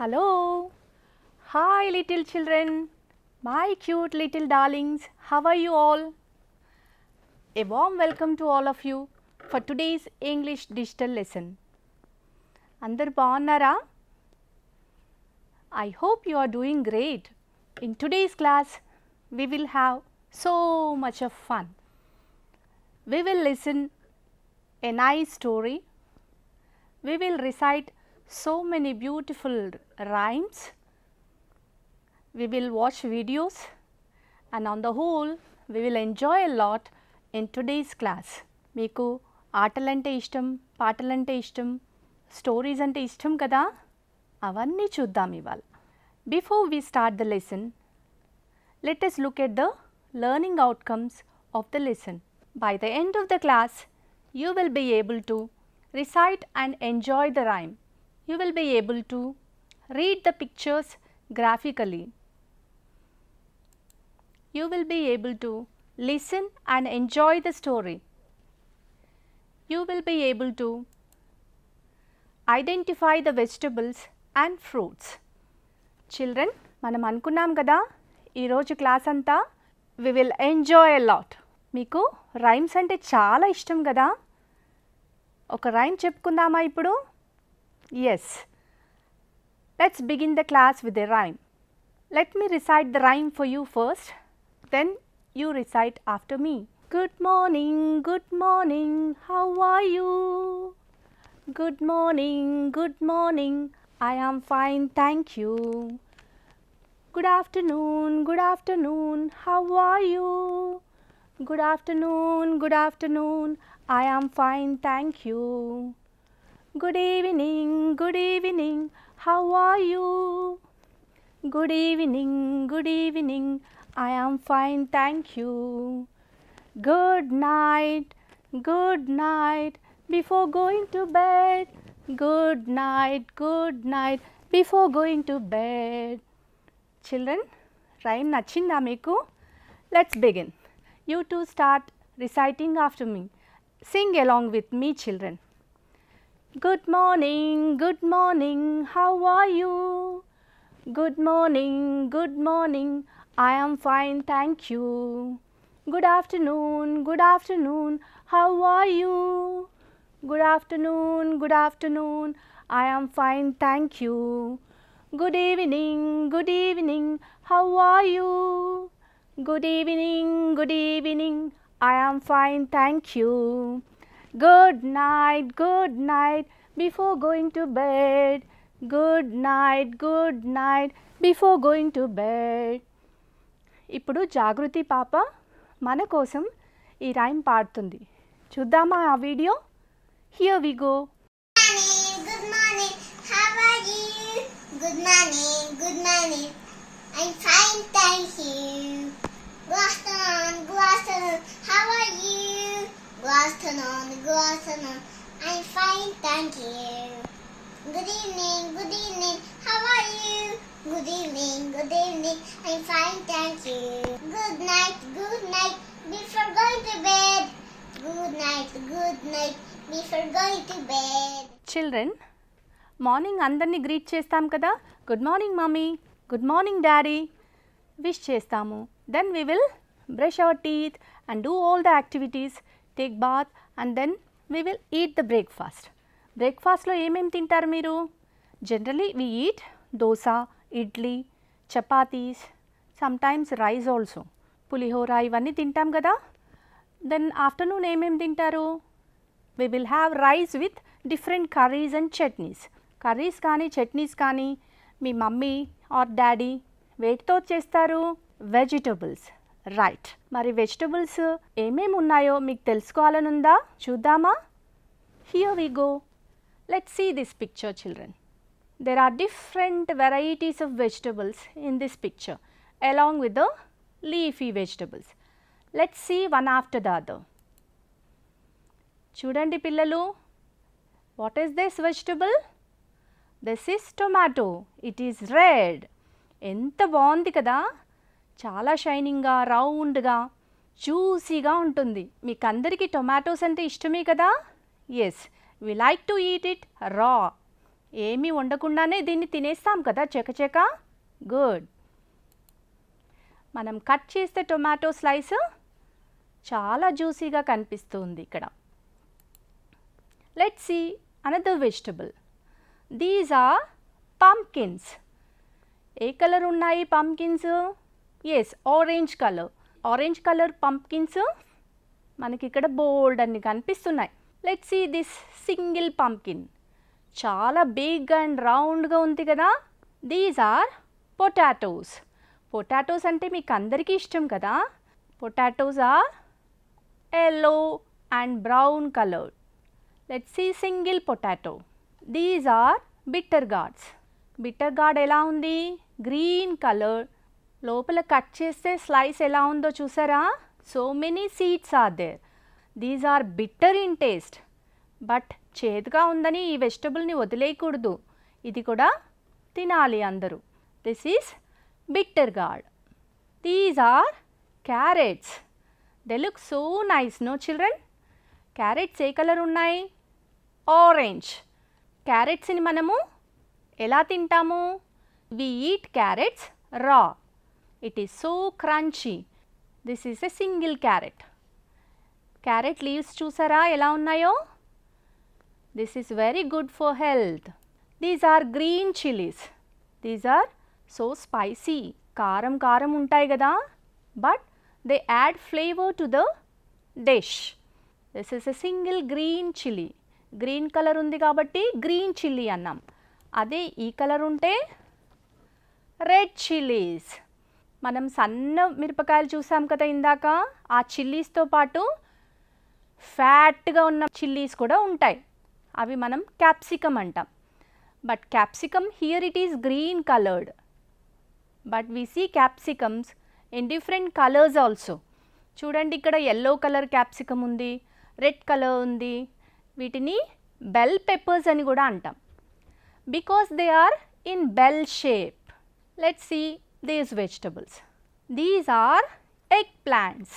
Hello. Hi, little children. My cute little darlings. How are you all? A warm welcome to all of you for today's English digital lesson. అందరు బాగున్నారా? I hope you are doing great. In today's class, we will have so much of fun. We will listen a nice story. We will recite so many beautiful rhymes. We will watch videos and on the whole we will enjoy a lot in today's class. మీకు ఆటలంటే ఇష్టం, పాటలంటే ఇష్టం, stories అంటే ఇష్టం కదా, అవన్నీ చూద్దాం ఇవాళ. Before we start the lesson, let us look at the learning outcomes of the lesson. By the end of the class, you will be able to recite and enjoy the rhyme. You will be able to read the pictures graphically. You will be able to listen and enjoy the story. You will be able to identify the vegetables and fruits. Children, మనం అనుకున్నాం కదా ఈరోజు class అంతా we will enjoy a lot. మీకు rhymes అంటే చాలా ఇష్టం కదా, ఒక రైమ్ చెప్పుకుందామా ఇప్పుడు? Yes. Let's begin the class with a rhyme. Let me recite the rhyme for you first, then you recite after me. Good morning, how are you? Good morning, I am fine, thank you. Good afternoon, how are you? Good afternoon, I am fine, thank you. Good evening, how are you? Good evening, I am fine, thank you. Good night, before going to bed. Good night, before going to bed. Children, rhyme nachinda meeku? Let's begin. You two start reciting after me. Sing along with me, children. Good morning, how are you? Good morning, I am fine, thank you. Good afternoon, how are you? Good afternoon, I am fine, thank you. Good evening, how are you? Good evening, I am fine, thank you. Good night, before going to bed. Good night, before going to bed. ఇప్పుడు జాగృతి పాప మన కోసం ఈ rhyme పాడుతుంది, చూద్దామా ఆ వీడియో? Here we go. Good morning, how are you? Good morning, I'm fine, thank you. Good afternoon, how are you? Good afternoon, I'm fine, thank you. Good evening, how are you? Good evening, I'm fine, thank you. Good night, before going to bed. Good night, before going to bed. Children, morning అందరినీ greet చేస్తాం కదా, good morning mummy, good morning daddy wish చేస్తాము. Then we will brush our teeth and do all the activities, take bath and then we will eat the breakfast. బ్రేక్ఫాస్ట్లో ఏమేమి తింటారు మీరు? Generally we eat dosa, idli, chapatis, sometimes rice also, pulihora ఇవన్నీ తింటాం కదా. Then afternoon ఏమేమి తింటారు? we will have rice with different curries and chutneys. Curries కానీ చట్నీస్ కానీ మీ మమ్మీ ఆర్ డాడీ వేటితో చేస్తారు? Vegetables, right. మరి వెజిటబుల్స్ ఏమేమి ఉన్నాయో మీకు తెలుసుకోవాలని ఉందా? చూద్దామా? Here we go. Let's see this picture, children. there are different varieties of vegetables in this picture along with the leafy vegetables. Let's see one after the other. చూడండి పిల్లలు, what is this vegetable? This is tomato. It is red. ఎంత బాగుంది కదా, చాలా షైనింగ్గా, రౌండ్గా, జ్యూసీగా ఉంటుంది. మీకు అందరికీ టొమాటోస్ అంటే ఇష్టమే కదా? Yes, we like to eat it raw. ఏమీ వండకుండానే దీన్ని తినేస్తాం కదా చకచక. గుడ్. మనం కట్ చేస్తే టొమాటో స్లైస్ చాలా జ్యూసీగా కనిపిస్తుంది ఇక్కడ. Let's see another vegetable. These are pumpkins. ఏ కలర్ ఉన్నాయి pumpkins? Yes, orange colour. Orange colour pumpkins మనకి ఇక్కడ బోల్డ్ అన్ని కనిపిస్తున్నాయి. Let's see this single pumpkin. చాలా బిగ్ అండ్ రౌండ్గా ఉంది కదా. These are potatoes. పొటాటోస్ అంటే మీకు అందరికీ ఇష్టం కదా. Potatoes are yellow and brown coloured. Let's see single potato. These are bitter gourds. Bitter gourd ఎలా ఉంది? Green colour. లోపల కట్ చేస్తే స్లైస్ ఎలా ఉందో చూసారా? So many seeds are there. These are bitter in taste. But చేదుగా ఉందని ఈ వెజిటబుల్ని వదిలేయకూడదు, ఇది కూడా తినాలి అందరూ. This is bitter gourd. These are carrots. They look so nice, no children? Carrots ఏ కలర్ ఉన్నాయి? ఆరెంజ్. క్యారెట్స్ని మనము ఎలా తింటాము? We eat carrots raw. It is so crunchy. This is a single carrot. Carrot leaves చూసారా ఎలా ఉన్నాయో? This is very good for health. These are green chillies. These are so spicy. కారం కారం ఉంటాయి కదా, but they add flavour to the dish. This is a single green chilli. Green colour ఉంది కాబట్టి green chilli అన్నాం. అదే ఈ colour ఉంటే రెడ్ చిల్లీస్. మనం సన్న మిరపకాయలు చూసాం కదా ఇందాక, ఆ చిల్లీస్తో పాటు ఫ్యాట్గా ఉన్న చిల్లీస్ కూడా ఉంటాయి. అవి మనం క్యాప్సికమ్ అంటాం. But capsicum here it is green coloured. But we see capsicums in different colours also. చూడండి ఇక్కడ ఎల్లో కలర్ క్యాప్సికమ్ ఉంది, రెడ్ కలర్ ఉంది. వీటిని బెల్ పెప్పర్స్ అని కూడా అంటాం, because they are in bell shape. Let's see these vegetables. These are egg plants.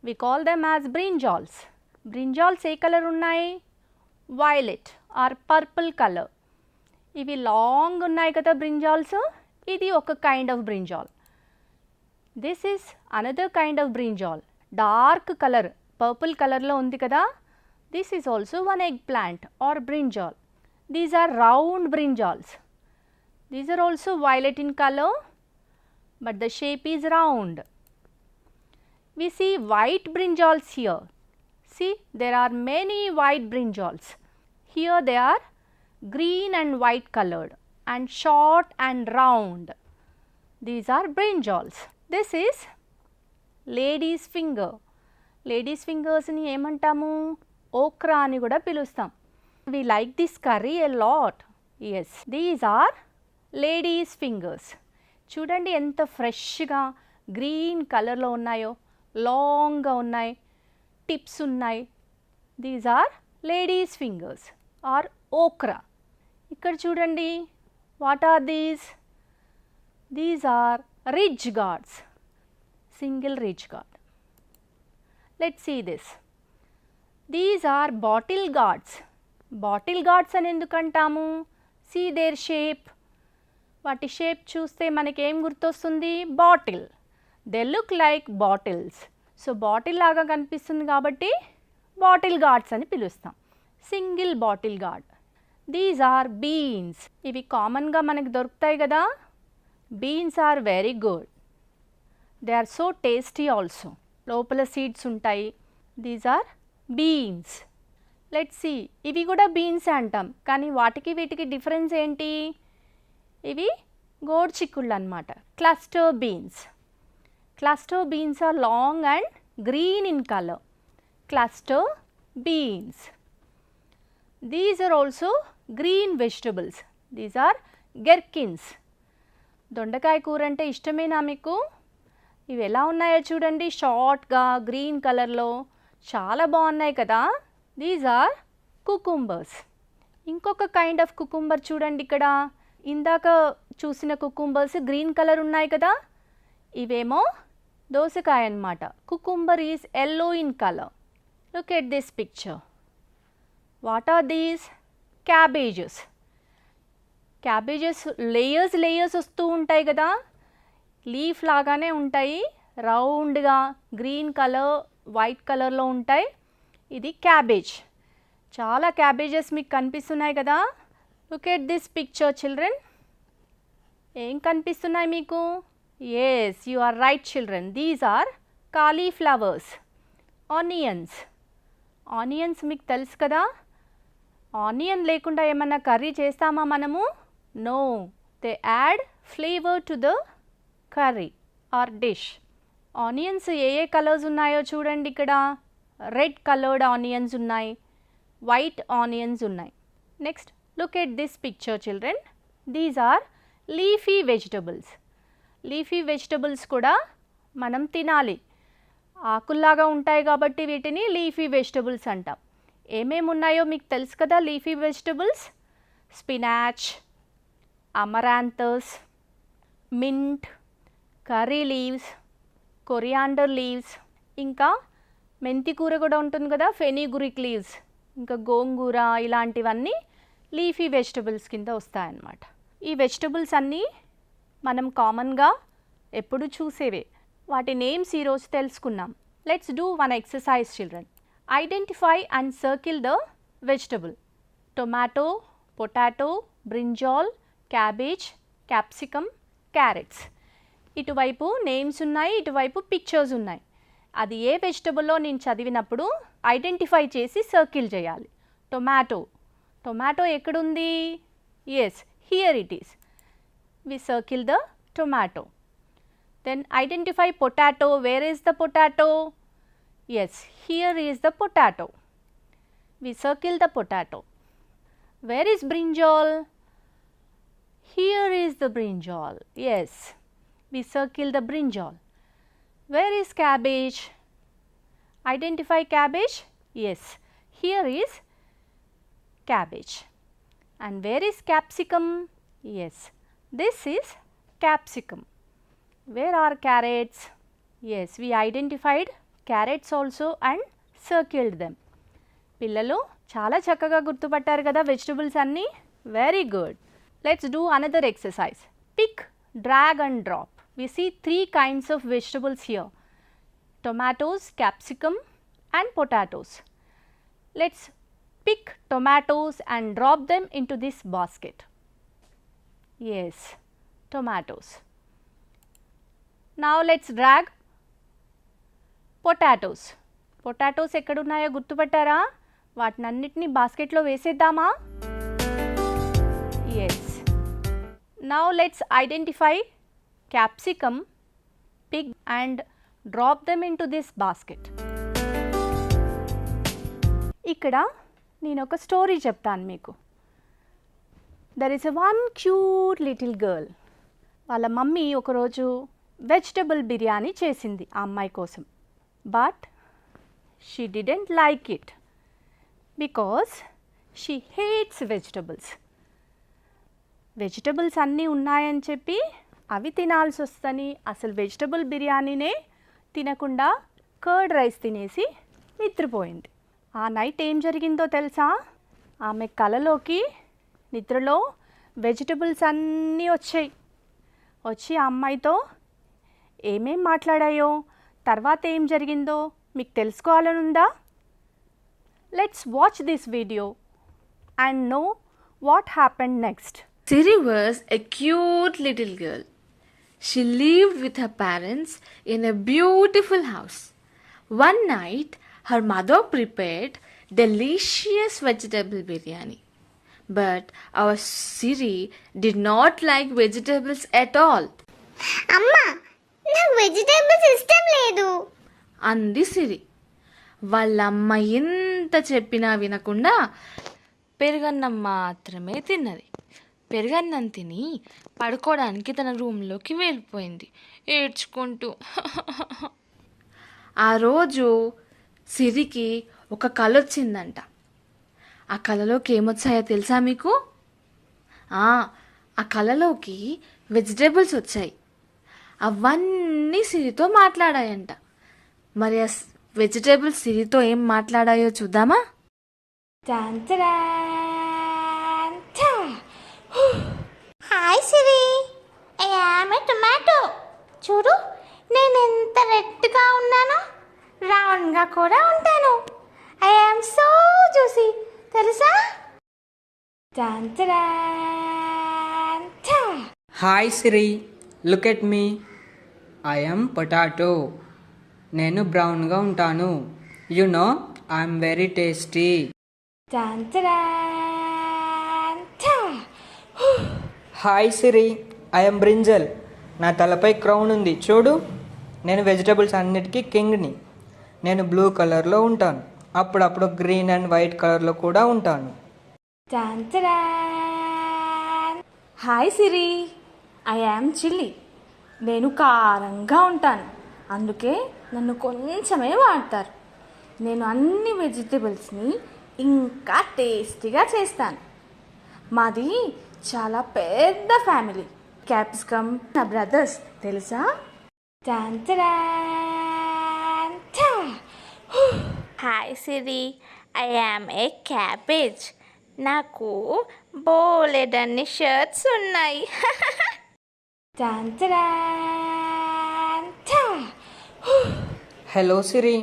We call them as brinjals. Brinjals ఏ colour ఉన్నాయి? Violet or purple colour. ఇవి long ఉన్నాయి కదా బ్రింజాల్స్. ఇది ఒక kind of brinjal. This is another kind of brinjal. Dark colour purple కలర్లో ఉంది కదా. This is also one egg plant or brinjal. These are round brinjals. These are also violet in colour, but the shape is round. We see white brinjals here. See, there are many white brinjals. Here they are green and white colored and short and round. These are brinjals. This is lady's finger. Lady's fingers ni emantamu? Okra ani kuda pilustam. We like this curry a lot. Yes, these are lady's fingers. చూడండి ఎంత ఫ్రెష్గా green కలర్లో ఉన్నాయో, లాంగ్గా ఉన్నాయి, tips ఉన్నాయి. These are ladies fingers or okra. ఇక్కడ చూడండి, what are these? These are ridge gourds. Single ridge gourd. Let's see this. These are bottle gourds. Bottle gourds అని ఎందుకంటాము? See their shape. వాటి షేప్ చూస్తే మనకేం గుర్తొస్తుంది? Bottle. They look like bottles. So bottle లాగా కనిపిస్తుంది కాబట్టి బాటిల్ గార్డ్స్ అని పిలుస్తాం. Single bottle gourd. These are beans. ఇవి కామన్గా మనకి దొరుకుతాయి కదా. Beans are very good. They are so tasty also. లోపల సీడ్స్ ఉంటాయి. These are beans. Let's see. ఇవి కూడా బీన్స్ అంటాం, కానీ వాటికి వీటికి డిఫరెన్స్ ఏంటి? ఇవి గోడ్చిక్కుళ్ళు అన్నమాట. Cluster beans. Cluster beans are long and green in colour. Cluster beans. These are also green vegetables. These are gherkins. దొండకాయ కూర అంటే ఇష్టమేనా మీకు? ఇవి ఎలా ఉన్నాయో చూడండి, షార్ట్గా గ్రీన్ కలర్లో చాలా బాగున్నాయి కదా. These are cucumbers. ఇంకొక కైండ్ ఆఫ్ కుకుంబర్ చూడండి ఇక్కడ. ఇందాక చూసిన కుకుంబర్స్ గ్రీన్ కలర్ ఉన్నాయి కదా, ఇవేమో దోసకాయ అన్నమాట. Cucumber is yellow in colour. Look at this picture. What are these? Cabbages. Cabbages layers వస్తూ ఉంటాయి కదా, లీఫ్ లాగానే ఉంటాయి, రౌండ్గా గ్రీన్ కలర్ వైట్ కలర్లో ఉంటాయి. ఇది క్యాబేజ్. చాలా క్యాబేజెస్ మీకు కనిపిస్తున్నాయి కదా. Look at this picture children. ఏం కనిపిస్తున్నాయి మీకు? Yes, you are right children. These are cauliflowers. Onions. Onions మీకు తెలుసు కదా. ఆనియన్ లేకుండా ఏమన్నా కర్రీ చేస్తామా మనము? No, they add flavour to the curry or dish. Onions ఏ కలర్స్ ఉన్నాయో చూడండి ఇక్కడ. రెడ్ కలర్డ్ ఆనియన్స్ ఉన్నాయి, వైట్ ఆనియన్స్ ఉన్నాయి. Next look at this picture children. These are leafy vegetables. Leafy vegetables కూడా మనం తినాలి. ఆకుల్లాగా ఉంటాయి కాబట్టి వీటిని లీఫీ వెజిటబుల్స్ అంటాం. ఏమేమి ఉన్నాయో మీకు తెలుసు కదా leafy vegetables. Spinach, amaranthus, mint, curry leaves, coriander leaves, ఇంకా మెంతి కూర కూడా ఉంటుంది కదా, ఫెనిగురిక్ లీవ్స్, ఇంకా గోంగూర, ఇలాంటివన్నీ లీఫీ వెజిటబుల్స్ కింద వస్తాయన్నమాట. ఈ వెజిటబుల్స్ అన్నీ మనం కామన్గా ఎప్పుడు చూసేవే. వాటి నేమ్స్ ఈరోజు తెలుసుకున్నాం. Let's do one exercise children. Identify and circle the vegetable. Tomato, potato, brinjal, cabbage, capsicum, carrots. ఇటువైపు నేమ్స్ ఉన్నాయి, ఇటువైపు పిక్చర్స్ ఉన్నాయి. అది ఏ వెజిటబుల్లో నేను చదివినప్పుడు ఐడెంటిఫై చేసి సర్కిల్ చేయాలి. టొమాటో. టొమాటో ఎక్కడుంది? Yes, here it is. We circle the tomato. Then identify potato. Where is the potato? Yes, here is the potato. We circle the potato. Where is brinjal? Here is the brinjal. Yes, we circle the brinjal. Where is cabbage? Identify cabbage. Yes, here is cabbage. And where is capsicum? Yes, this is capsicum. Where are carrots? Yes, we identified carrots also and circled them. పిల్లలు చాలా చక్కగా గుర్తుపట్టారు కదా vegetables అన్నీ. Very good. Let's do another exercise. Pick, drag and drop. We see 3 kinds of vegetables here. Tomatoes, capsicum and potatoes. Let's pick tomatoes and drop them into this basket. Yes, tomatoes. Now let's drag potatoes. Potatoes ఎక్కడున్నాయో గుర్తుపట్టారా? వాటినన్నిటిని బాస్కెట్లో వేసేద్దామా? Yes. Now let's identify capsicum, pick and drop them into this basket. ఇక్కడ నేను ఒక story చెప్తాను మీకు. There is a one cute little girl. వాళ్ళ మమ్మీ ఒకరోజు వెజిటబుల్ బిర్యానీ చేసింది ఆ అమ్మాయి కోసం. But she didn't like it because she hates vegetables. Vegetables అన్నీ ఉన్నాయని చెప్పి అవి తినాల్సి వస్తని అసలు వెజిటబుల్ బిర్యానీనే తినకుండా కర్డ్ రైస్ తినేసి నిద్రపోయింది. ఆ నైట్ ఏం జరిగిందో తెలుసా? ఆమె కలలోకి నిద్రలో వెజిటబుల్స్ అన్నీ వచ్చాయి. వచ్చి ఆ అమ్మాయితో ఏమేం మాట్లాడాయో, తర్వాత ఏం జరిగిందో మీకు తెలుసుకోవాలనుందా? Let's watch this video and know what happened next. Siri was a cute little girl. She lived with her parents in a beautiful house. One night, her mother prepared delicious vegetable biryani. But our Siri did not like vegetables at all. అమ్మా, నాకు vegetables ఇష్టం లేదు అంది సిరి. వాళ్ళమ్మ ఎంత చెప్పినా వినకుండా పెరుగన్నం మాత్రమే తిన్నది. పెరుగన్నం తిని పడుకోవడానికి తన రూమ్లోకి వెళ్ళిపోయింది ఏడ్చుకుంటూ. ఆ రోజు సిరికి ఒక కల వచ్చిందంట. ఆ కలలోకి ఏమొచ్చాయో తెలుసా మీకు? ఆ కలలోకి వెజిటేబుల్స్ వచ్చాయి. అవన్నీ సిరితో మాట్లాడాయంట. మరి ఆ వెజిటేబుల్స్ సిరితో ఏం మాట్లాడాయో చూద్దామా? సిరి, ఐ యామ్ ఏ టొమాటో. చూడు, నేను ఎంత రెడ్గా ఉన్నానో, రౌండ్గా కూడా ఉంటాను. ఐ యామ్ సో జ్యూసీ, తెలుసా? Hi Siri, look at me. I am potato. నేను బ్రౌన్గా ఉంటాను. You know I'm very tasty. Hi Siri, I am brinjal. నా తలపై క్రౌన్ ఉంది చూడు. నేను వెజిటబుల్స్ అన్నిటికీ కింగ్ని. నేను బ్లూ కలర్లో ఉంటాను, అప్పుడప్పుడు గ్రీన్ అండ్ వైట్ కలర్లో కూడా ఉంటాను. Hi Siri, I am chilli. నేను కారంగా ఉంటాను, అందుకే నన్ను కొంచెమే వాడతారు. నేను అన్ని వెజిటబుల్స్ని ఇంకా టేస్టీగా చేస్తాను. మాది చాలా పెద్ద ఫ్యామిలీ. క్యాప్సికమ్ నా బ్రదర్స్, తెలుసా? Hi Siri, I am A cabbage. నాకు బోలెడన్ని షర్ట్స్ ఉన్నాయి. Hello Siri,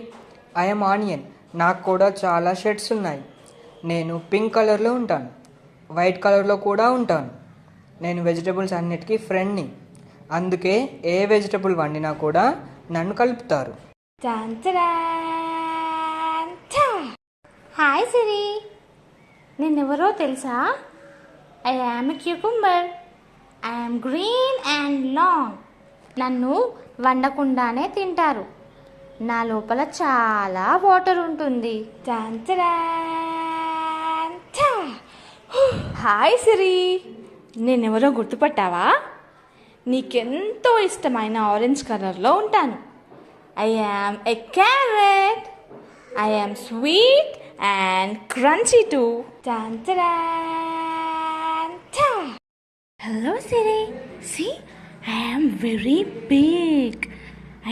I am onion. నాకు కూడా చాలా షర్ట్స్ ఉన్నాయి. నేను పింక్ కలర్లో ఉంటాను, వైట్ కలర్లో కూడా ఉంటాను. నేను వెజిటబుల్స్ అన్నిటికీ ఫ్రెండ్ని, అందుకే ఏ వెజిటబుల్ వండినా కూడా నన్ను కలుపుతారు. హాయ్ సిరి, నేనెవరో తెలుసా? I am A cucumber. I am green and long. నన్ను వండకుండానే తింటారు. నా లోపల చాలా వాటర్ ఉంటుంది. హాయ్ సిరి, నేనెవరో గుర్తుపట్టావా? నీకెంతో ఇష్టమైన ఆరెంజ్ కలర్లో ఉంటాను. I am a carrot. I am sweet and crunchy too. Hello Siri, see, I am very big.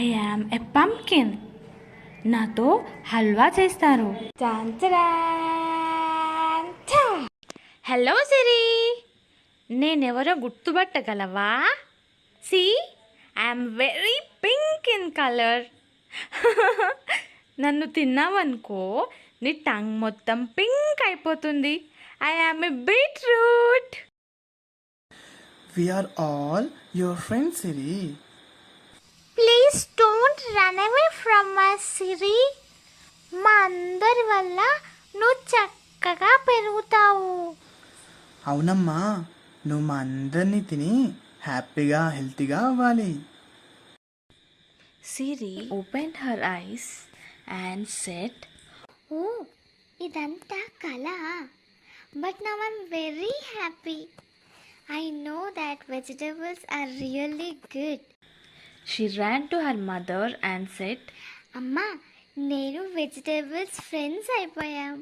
I am a pumpkin. నాతో హల్వా చేస్తారు. హలో సిరి, నేనెవరో గుర్తుపట్టగలవా? See, I'm very pink in colour. నన్ను తిన్నావనుకో, నీ టంగ్ మొత్తం పింక్ అయిపోతుంది. I am a beetroot. We are all your friends, Siri. Please don't run away from us, Siri. మా అందరి వల్ల నువ్వు చక్కగా పెరుగుతావు. అవునమ్మా, నువ్వు మా అందరినీ తిని హ్యాపీగా హెల్తీగా అవ్వాలి. Siri opened her eyes and said, oh, ఇదంతా కళ. But now I'm very happy. I know that vegetables are really good. she ran to her mother and said, అమ్మా, నేను వెజిటబుల్స్ ఫ్రెండ్స్ అయిపోయాం.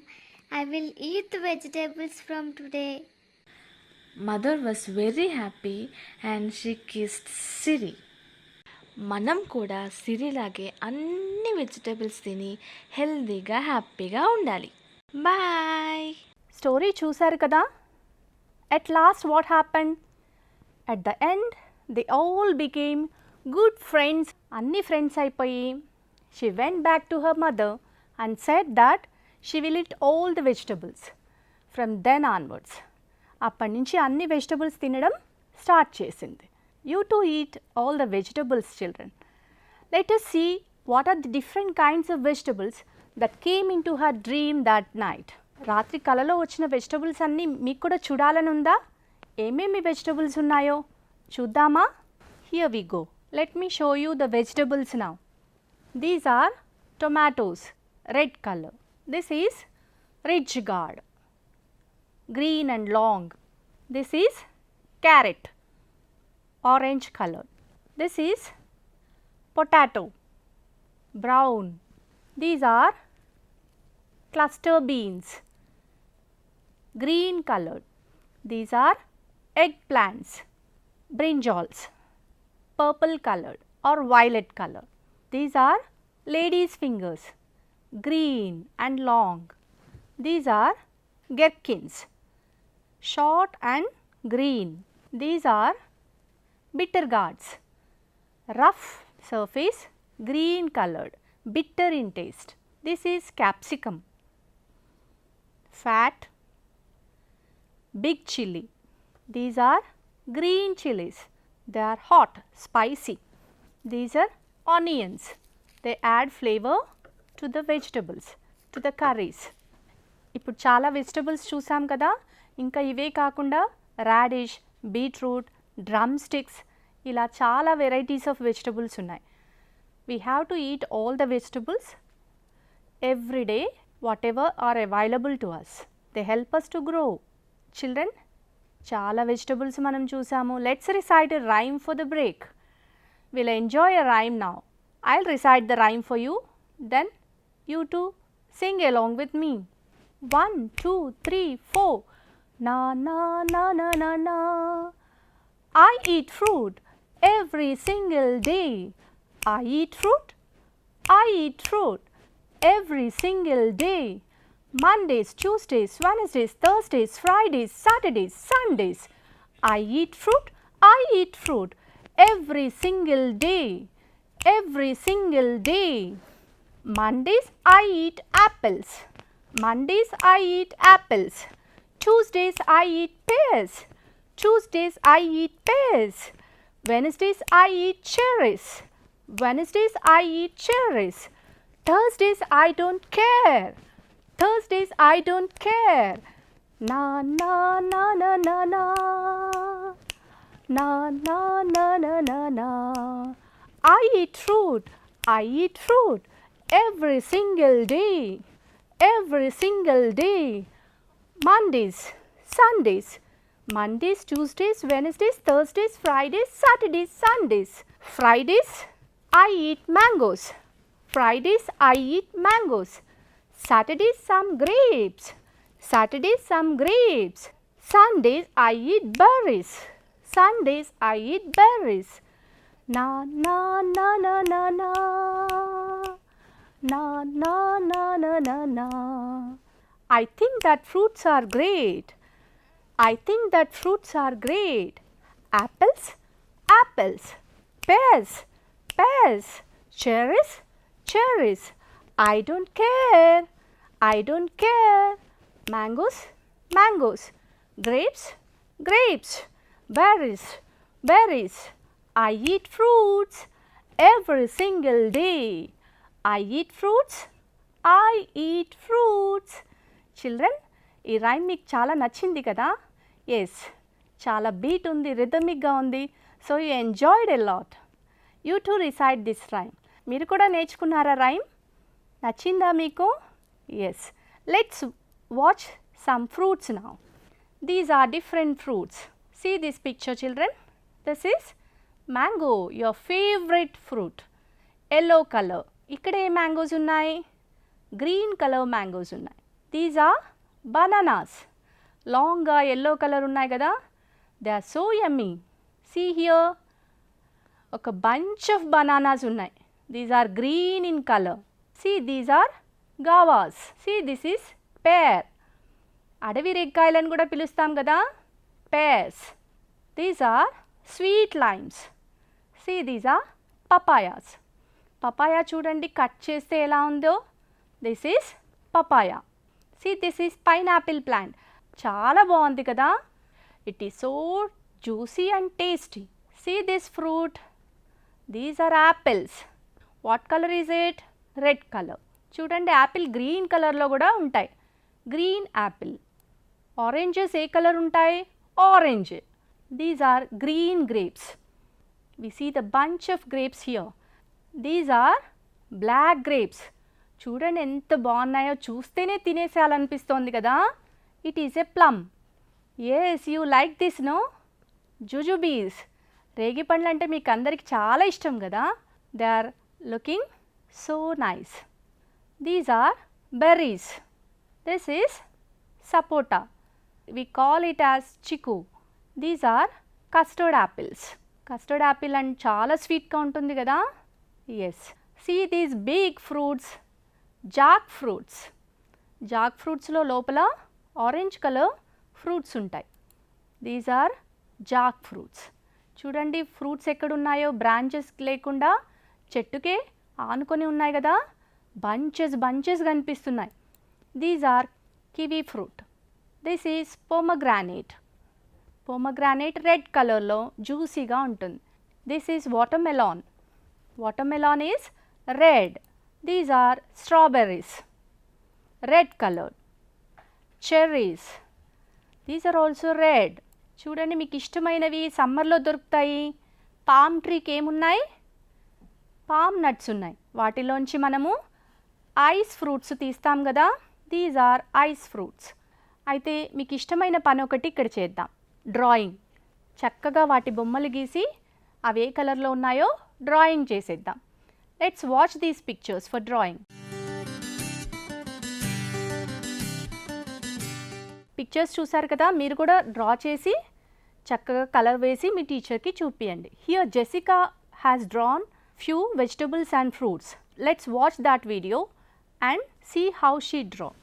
I will eat the vegetables from today. Mother was very happy and she kissed Siri. మనం కూడా సిరిలాగే అన్ని vegetables తిని హెల్దీగా హ్యాపీగా ఉండాలి. బాయ్. స్టోరీ చూశారు కదా? At last what happened? At the end, they all became good friends. అన్ని ఫ్రెండ్స్ అయిపోయి she went back to her mother and said that she will eat all the vegetables from then onwards. అప్పటి నుంచి అన్ని vegetables తినడం start చేసింది. You too eat all the vegetables, children. Let us see what are the different kinds of vegetables that came into her dream that night. రాత్రి కలలో వచ్చిన vegetables అన్నీ మీకు కూడా చూడాలని ఉందా? ఏమేమి వెజిటబుల్స్ ఉన్నాయో చూద్దామా? Here we go. Let me show you the vegetables now. These are tomatoes, red color. This is ridge gourd, green and long. This is carrot, orange color. This is potato, brown. These are cluster beans, green colored. These are eggplants, brinjals, purple colored or violet color. These are ladies' fingers, green and long. These are gherkins, short and green. These are bitter gourds. Rough surface, green colored, bitter in taste. This is capsicum. Fat, big chili. These are green chilies. They are hot, spicy. These are onions. They add flavor to the vegetables, to the curries. ఇప్పుడు చాలా vegetables చూసాం కదా, ఇంకా ఇవే కాకుండా radish, beetroot, drum sticks, ఇలా చాలా varieties of vegetables ఉన్నాయి. We have to eat all the vegetables every day, whatever are available to us. They help us to grow. Children, చాలా వెజిటబుల్స్ మనం చూసాము. Let's recite a rhyme for the break. Will enjoy a rhyme now. I'll recite the rhyme for you, then you too sing along with me. 1, 2, 3, 4. Na na na na na na. I eat fruit every single day. I eat fruit. I eat fruit every single day. Mondays, Tuesdays, Wednesdays, Thursdays, Fridays, Saturdays, Sundays. I eat fruit. I eat fruit every single day. Every single day. Mondays I eat apples. Mondays I eat apples. Tuesdays I eat pears. Tuesdays I eat pears. Wednesdays I eat cherries. Wednesdays I eat cherries. Thursdays I don't care. Thursdays I don't care. Na na na na na na. Na na na na na na. I eat fruit. I eat fruit every single day. Every single day. Mondays, Sundays, Mondays, Tuesdays, Wednesdays, Thursdays, Fridays, Saturdays, Sundays. Fridays, I eat mangoes. Fridays, I eat mangoes. Saturdays, some grapes. Saturdays, some grapes. Sundays, I eat berries. Sundays, I eat berries. Na na na na na na. Na na na na na na. I think that fruits are great. I think that fruits are great. Apples, apples. Pears, pears. Cherries, cherries. I don't care. I don't care. Mangoes, mangoes. Grapes, grapes. Berries, berries. I eat fruits every single day. I eat fruits. I eat fruits. Children, ఈ rhyme మీకు చాలా నచ్చింది కదా? Yes, చాలా beat ఉంది, రిథమిక్గా ఉంది. So you enjoyed a lot. You to recite this rhyme. మీరు కూడా నేర్చుకున్నారా రైమ్? నచ్చిందా మీకు? Yes. Let's watch some fruits now. These are different fruits. See this picture children. This is mango, your favourite fruit. Yellow colour. ఇక్కడ ఏ mangoes ఉన్నాయి? Green colour mangoes ఉన్నాయి. These are bananas. లాంగ్గా ఎల్లో కలర్ ఉన్నాయి కదా, they are so yummy. See here, ఒక bunch of bananas ఉన్నాయి. These are green in colour. See these are guavas. See this is pear. అడవి రేగ్గాయలని కూడా పిలుస్తాం కదా, pears. These are sweet limes. See these are papayas. Papaya చూడండి, cut చేస్తే ఎలా ఉందో. This is papaya. See this is pineapple plant. చాలా బాగుంది కదా. It is so juicy and tasty. See this fruit. These are apples. What colour is it? Red colour. చూడండి, apple green కలర్లో కూడా ఉంటాయి. Green apple. ఆరెంజెస్ ఏ colour ఉంటాయి? Orange. These are green grapes. We see the bunch of grapes here. These are black grapes. చూడండి ఎంత బాగున్నాయో, చూస్తేనే తినేసేయాలనిపిస్తోంది కదా. It is a plum. Yes, you like this no? Jujubes. రేగి పండ్లు అంటే మీకు అందరికి చాలా ఇష్టం కదా. They are looking so nice. These are berries. This is sapota. We call it as chiku. These are custard apples. Custard apple and చాలా స్వీట్గా ఉంటుంది కదా. Yes. See these big fruits, jackfruits. జాక్ ఫ్రూట్స్లో లోపల ఆరెంజ్ కలర్ ఫ్రూట్స్ ఉంటాయి. These are jackfruits. చూడండి fruits ఎక్కడున్నాయో బ్రాంచెస్ లేకుండా చెట్టుకే ఆనుకొని ఉన్నాయి కదా, బంచెస్ కనిపిస్తున్నాయి. These are kiwi fruit. This is pomegranate. Pomegranate red కలర్లో జ్యూసీగా ఉంటుంది. This is watermelon. Watermelon is red. These are strawberries, red colour. Cherries, these are also red. చూడండి మీకు ఇష్టమైనవి సమ్మర్లో దొరుకుతాయి. పామ్ ట్రీకి ఏమున్నాయి? పామ్ నట్స్ ఉన్నాయి. వాటిలోంచి మనము ఐస్ ఫ్రూట్స్ తీస్తాం కదా, దీస్ ఆర్ ఐస్ ఫ్రూట్స్. అయితే మీకు ఇష్టమైన పని ఒకటి ఇక్కడ చేద్దాం, డ్రాయింగ్. చక్కగా వాటి బొమ్మలు గీసి అవి ఏ కలర్లో ఉన్నాయో డ్రాయింగ్ చేసేద్దాం. Let's watch these pictures for drawing. Pictures చూసారు కదా, మీరు కూడా డ్రా చేసి చక్కగా కలర్ వేసి మీ టీచర్కి చూపియండి. Here Jessica has drawn few vegetables and fruits. Let's watch that video and see how she draw.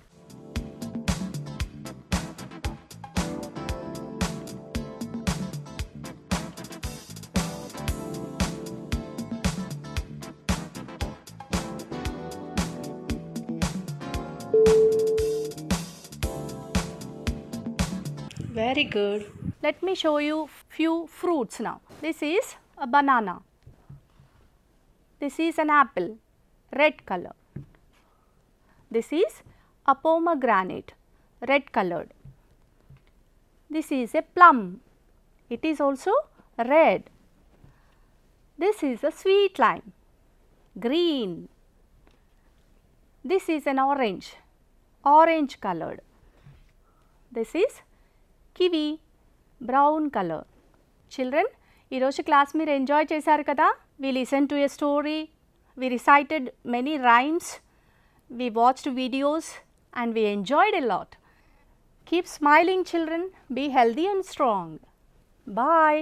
Very good. Let me show you few fruits now. This is a banana. This is an apple, red color. This is a pomegranate, red colored. This is a plum. It is also red. This is a sweet lime, green. This is an orange, orange colored. This is kiwi, brown color. Children, ఈ రోజు class మీరు enjoy చేశారు కదా. We listened to a story, we recited many rhymes, we watched videos and we enjoyed a lot. Keep smiling children, be healthy and strong. Bye.